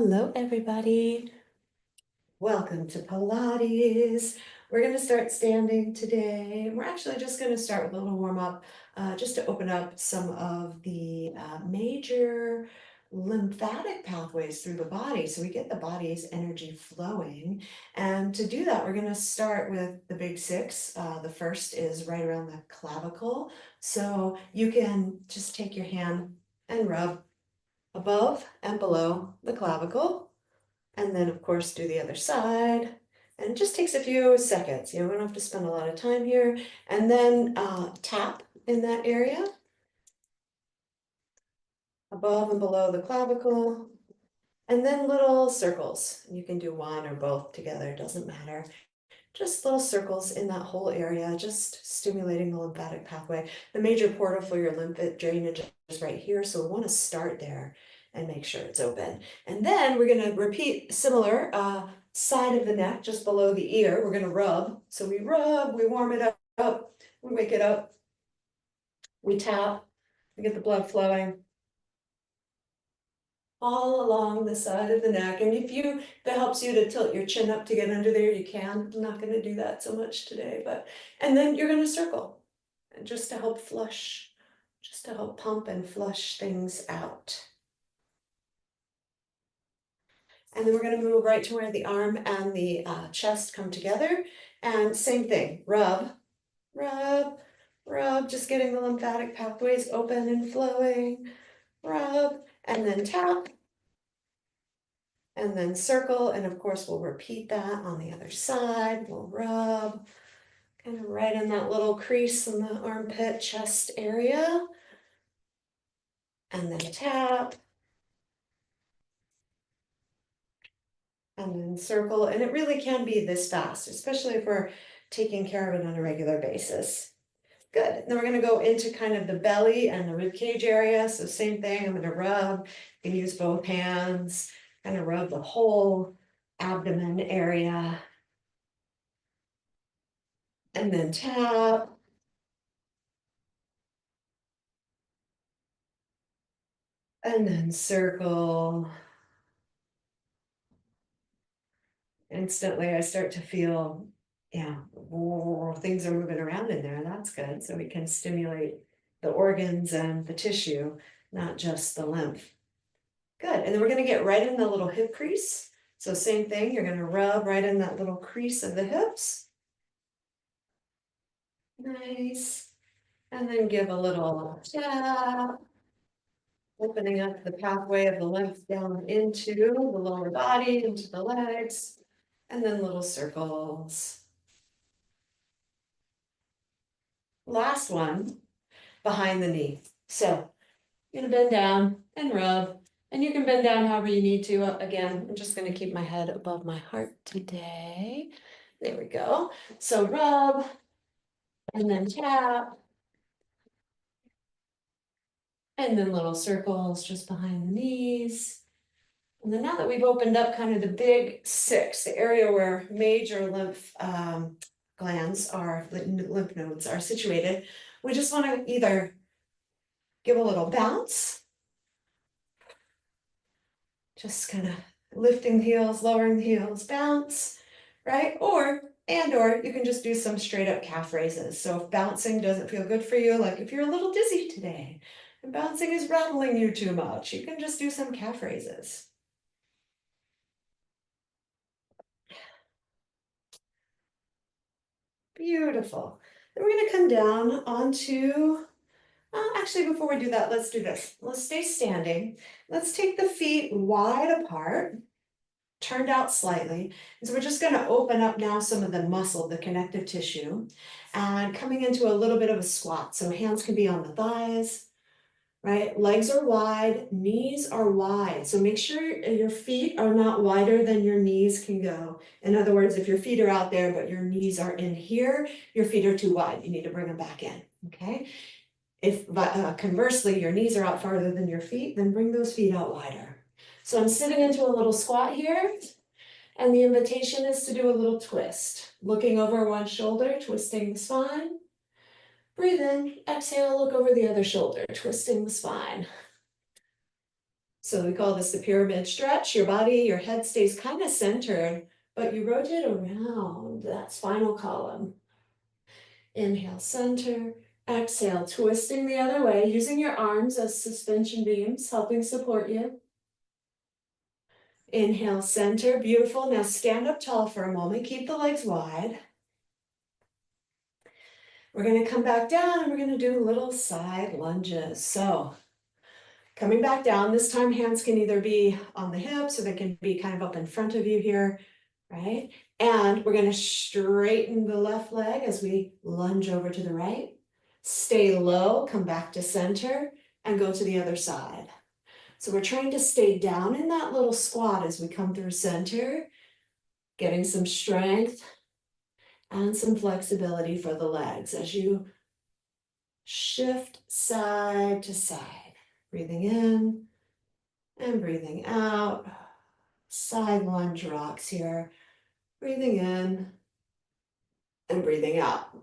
Hello, everybody. Welcome to Pilates. We're going to start standing today. We're actually just going to start with a little warm up, just to open up some of the major lymphatic pathways through the body so we get the body's energy flowing. And to do that, we're going to start with the big six. The first is right around the clavicle. So you can just take your hand and rub above and below the clavicle. And then of course do the other side. And it just takes a few seconds. We don't have to spend a lot of time here. And then tap in that area above and below the clavicle. And then little circles. You can do one or both together, it doesn't matter. Just little circles in that whole area, just stimulating the lymphatic pathway. The major portal for your lymph drainage is right here, so we want to start there and make sure it's open. And then we're going to repeat similar side of the neck, just below the ear. We're going to rub. So we rub, we warm it up, we wake it up, we tap, we get the blood flowing all along the side of the neck. And if that helps you to tilt your chin up to get under there, you can. I'm not going to do that so much today, and then you're going to circle, and just to help flush, just to help pump and flush things out. And then we're going to move right to where the arm and the chest come together. And same thing, rub, rub, rub, just getting the lymphatic pathways open and flowing, rub, and then tap, and then circle. And of course, we'll repeat that on the other side. We'll rub kind of right in that little crease in the armpit chest area. And then tap. And then circle. And it really can be this fast, especially if we're taking care of it on a regular basis. Good. Then we're going to go into kind of the belly and the rib cage area. So same thing, I'm going to rub. You can use both hands, kind of rub the whole abdomen area. And then tap. And then circle. Instantly I start to feel, things are moving around in there. That's good. So we can stimulate the organs and the tissue, not just the lymph. Good. And then we're going to get right in the little hip crease. So same thing, you're going to rub right in that little crease of the hips. Nice. And then give a little tap, opening up the pathway of the lymph down into the lower body, into the legs, and then little circles. Last one, behind the knee. So you're going to bend down and rub. And you can bend down however you need to. Again, I'm just going to keep my head above my heart today. There we go. So rub and then tap. And then little circles just behind the knees. And then now that we've opened up kind of the big six, the area where major lymph glands are, lymph nodes are situated, we just want to either give a little bounce, just kind of lifting the heels, lowering the heels, bounce, right? Or you can just do some straight up calf raises. So if bouncing doesn't feel good for you, like if you're a little dizzy today and bouncing is rattling you too much, you can just do some calf raises. Beautiful. Then we're going to come down onto, actually, before we do that, let's do this. Let's stay standing. Let's take the feet wide apart, turned out slightly. And so we're just going to open up now some of the muscle, the connective tissue, and coming into a little bit of a squat. So hands can be on the thighs, right? Legs are wide, knees are wide. So make sure your feet are not wider than your knees can go. In other words, if your feet are out there, but your knees are in here, your feet are too wide. You need to bring them back in, okay? If conversely, your knees are out farther than your feet, then bring those feet out wider. So I'm sitting into a little squat here, and the invitation is to do a little twist. Looking over one shoulder, twisting the spine. Breathe in, exhale, look over the other shoulder, twisting the spine. So we call this the pyramid stretch. Your body, your head stays kind of centered, but you rotate around that spinal column. Inhale, center. Exhale, twisting the other way, using your arms as suspension beams, helping support you. Inhale, center. Beautiful. Now stand up tall for a moment. Keep the legs wide. We're going to come back down and we're going to do little side lunges. So coming back down, this time hands can either be on the hips or they can be kind of up in front of you here, right? And we're going to straighten the left leg as we lunge over to the right. Stay low, come back to center, and go to the other side. So we're trying to stay down in that little squat as we come through center, getting some strength and some flexibility for the legs as you shift side to side. Breathing in and breathing out. Side lunge rocks here. Breathing in and breathing out.